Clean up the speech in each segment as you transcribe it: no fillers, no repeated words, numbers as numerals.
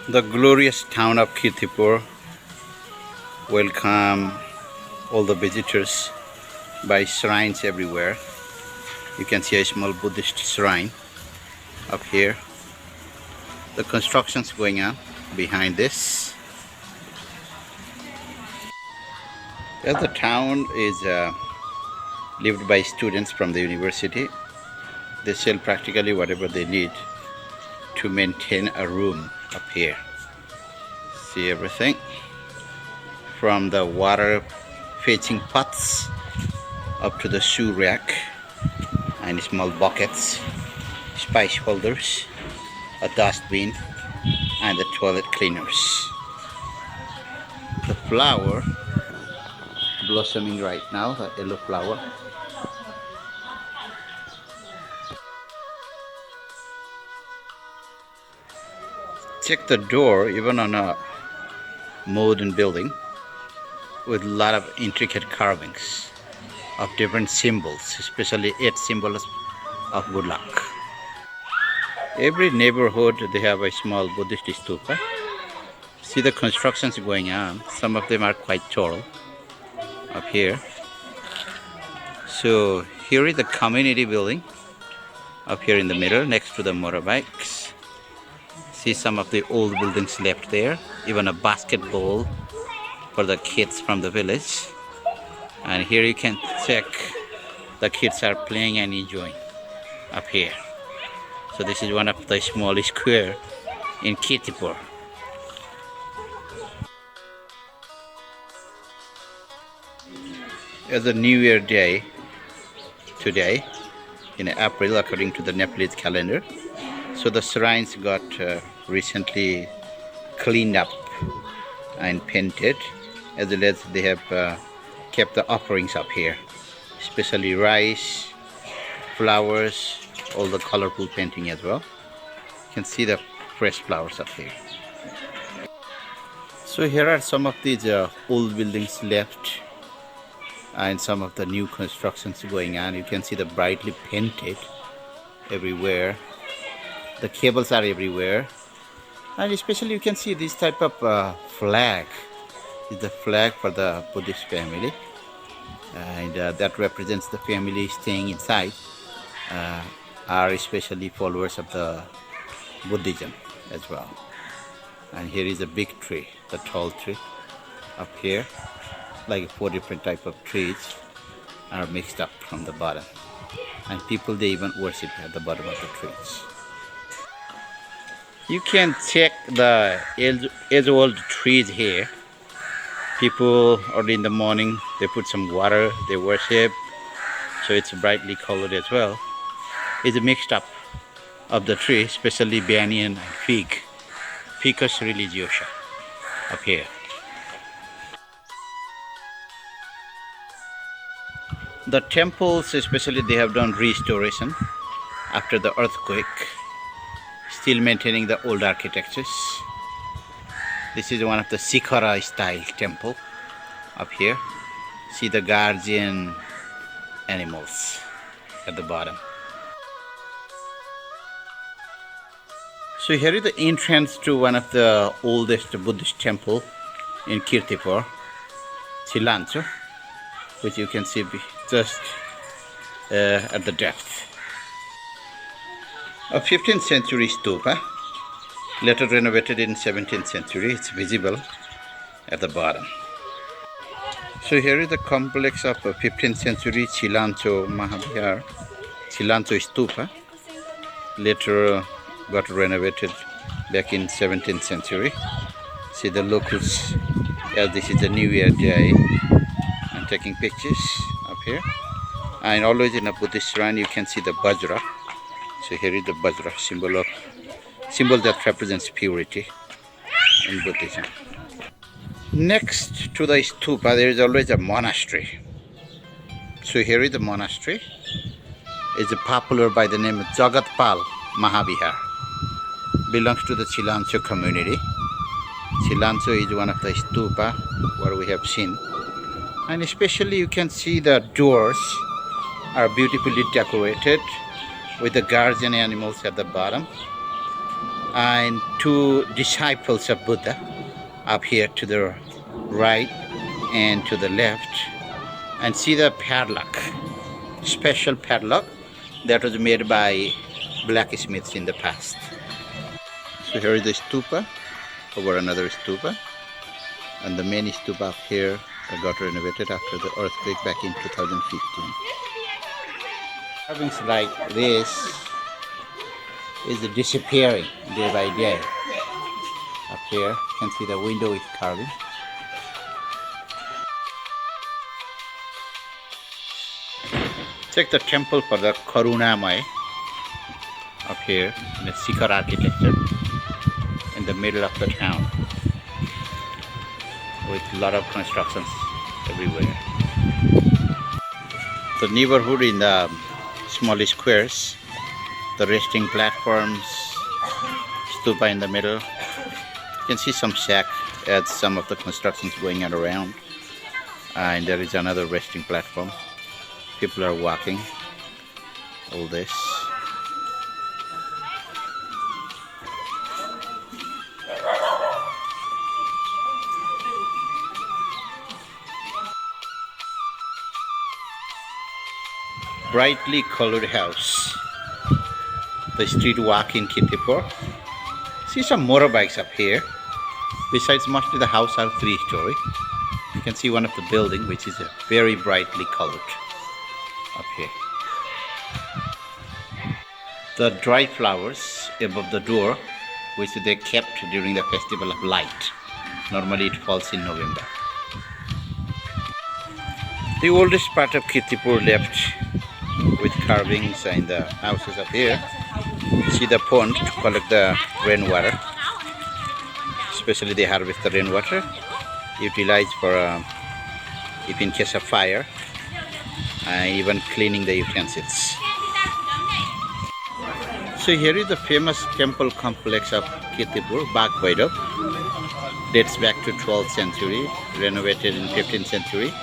The glorious town of Kirtipur welcome all the visitors by shrines everywhere. You can see a small Buddhist shrine up here. The construction's going on behind this. Well, the town is lived by students from the university. They sell practically whatever they need to maintain a room up here. See everything from the water fetching pots up to the shoe rack and small buckets, spice holders, a dustbin, and the toilet cleaners. The flower blossoming right now, the yellow flower. Check the door, even on a modern building, with a lot of intricate carvings of different symbols, especially 8 symbols of good luck. Every neighborhood they have a small Buddhist stupa. See the constructions going on. Some of them are quite tall up here. So here is the community building up here in the middle next to the motorbikes. See some of the old buildings left there, even a basketball for the kids from the village. And here you can check the kids are playing and enjoying up here. So this is one of the small square in Kirtipur. It's a New Year day today in April according to the Nepalese calendar. So the shrines got recently cleaned up and painted, as well as they have kept the offerings up here, especially rice, flowers, all the colorful painting as well. You can see the fresh flowers up here. So here are some of these old buildings left and some of the new constructions going on. You can see the brightly painted everywhere. The cables are everywhere, and especially you can see this type of flag. Is the flag for the Buddhist family, and that represents the family staying inside are especially followers of the Buddhism as well. And here is a big tree, the tall tree up here, like 4 different type of trees are mixed up from the bottom, and people they even worship at the bottom of the trees. You can check the age-old trees here. People early in the morning they put some water, they worship, so it's brightly colored as well. It's mixed up of the tree, especially banyan and fig, Ficus religiosa up here. The temples, especially, they have done restoration after the earthquake, still maintaining the old architectures. This is one of the Sikhara style temple up here. See the guardian animals at the bottom. So here is the entrance to one of the oldest Buddhist temple in Kirtipur, Chhilancho, which you can see just at the depth. A 15th century stupa, later renovated in 17th century. It's visible at the bottom. So here is the complex of a 15th century Chhilancho Mahavihar, Chhilancho stupa, later got renovated back in 17th century. See the locals, as this is the New Year day, and taking pictures up here. And always in a Buddhist shrine you can see the Vajra. So here is the Vajra, symbol that represents purity in Buddhism. Next to the stupa there is always a monastery. So here is the monastery. It's popular by the name of Jagatpal Mahavihar. Belongs to the Chhilancho community. Chhilancho is one of the stupa where we have seen. And especially you can see the doors are beautifully decorated with the guardian animals at the bottom. and two disciples of Buddha up here to the right and to the left. And see the padlock, special padlock that was made by blacksmiths in the past. So here is the stupa, over another stupa, and the main stupa up here got renovated after the earthquake back in 2015. Carvings like this is disappearing day by day. Up here you can see the window with carving. Check the temple for the Karunamaya up here in the Sikhar architecture in the middle of the town with a lot of constructions everywhere. The neighborhood in the small squares, the resting platforms, stupa in the middle. You can see some shack at some of the constructions going on around, and there is another resting platform. People are walking. All this. Brightly colored house. The street walk in Kirtipur. See some motorbikes up here. Besides, mostly the house are 3-story. You can see one of the building which is very brightly colored up here. The dry flowers above the door, which they kept during the festival of light. Normally it falls in November. The oldest part of Kirtipur left with carvings and the houses up here. See the pond to collect the rainwater. Especially they harvest the rainwater, utilized for if in case of fire, even cleaning the utensils. So here is the famous temple complex of Kirtipur, Baghbhairab. Dates back to 12th century, renovated in 15th century,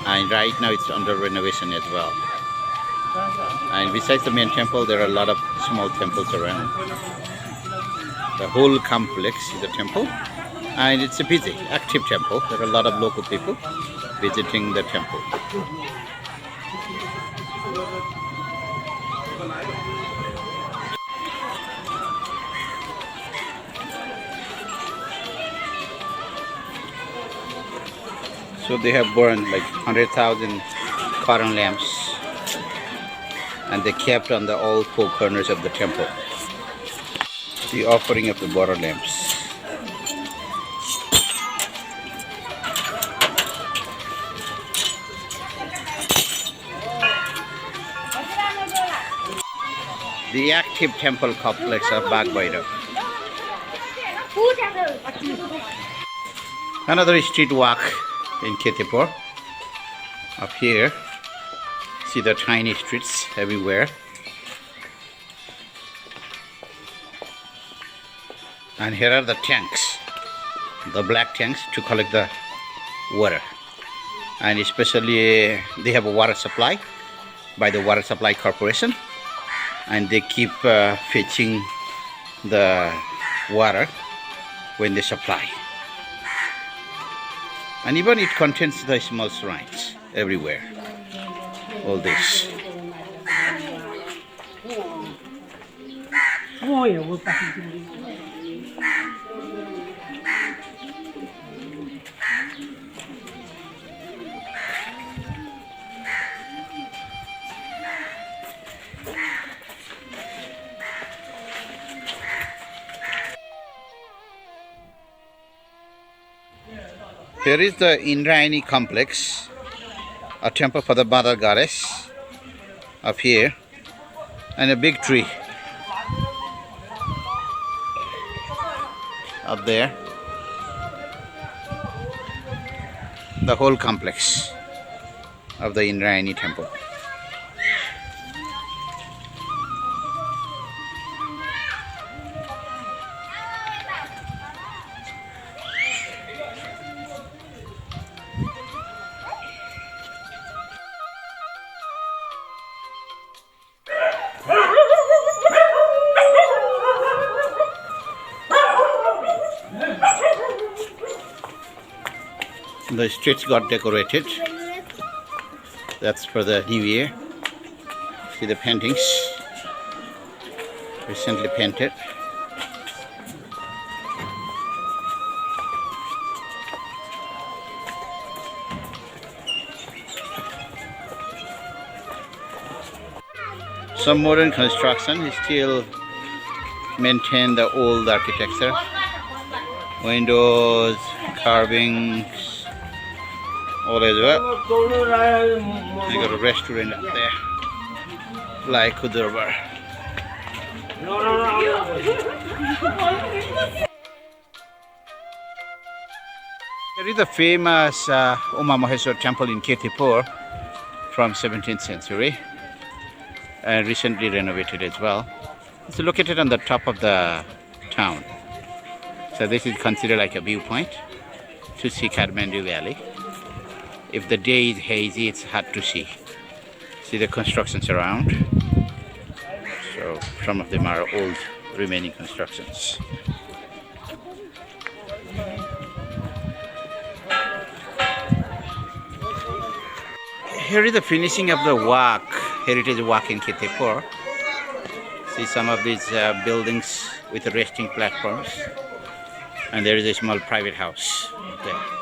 and right now it's under renovation as well. And besides the main temple, there are a lot of small temples around. The whole complex is a temple, and it's a busy, active temple. There are a lot of local people visiting the temple. So they have burned like 100,000 cotton lamps, and they kept on all 4 corners of the temple the offering of the water lamps. The active temple complex of Baghbhairab. Another street walk in Kirtipur. Up here, see the tiny streets everywhere. And here are the tanks, the black tanks to collect the water. And especially they have a water supply by the Water Supply Corporation, and they keep fetching the water when they supply. And even it contains the small shrines everywhere. All this. Here is the Indrayani complex, a temple for the mother goddess up here, and a big tree up there. The whole complex of the Indrayani temple. The streets got decorated. That's for the new year. See the paintings, recently painted. Some modern construction is still maintain the old architecture. Windows, carvings, all as well. They got a restaurant up there, like Kudurbar. There is a famous Umamaheswor temple in Kirtipur from 17th century. And recently renovated as well. It's located on the top of the town. So this is considered like a viewpoint to see Kathmandu Valley. If the day is hazy, it's hard to see. See the constructions around. So some of them are old remaining constructions. Here is the finishing of the walk. Heritage walk in Kirtipur. See some of these buildings with resting platforms, and there is a small private house there.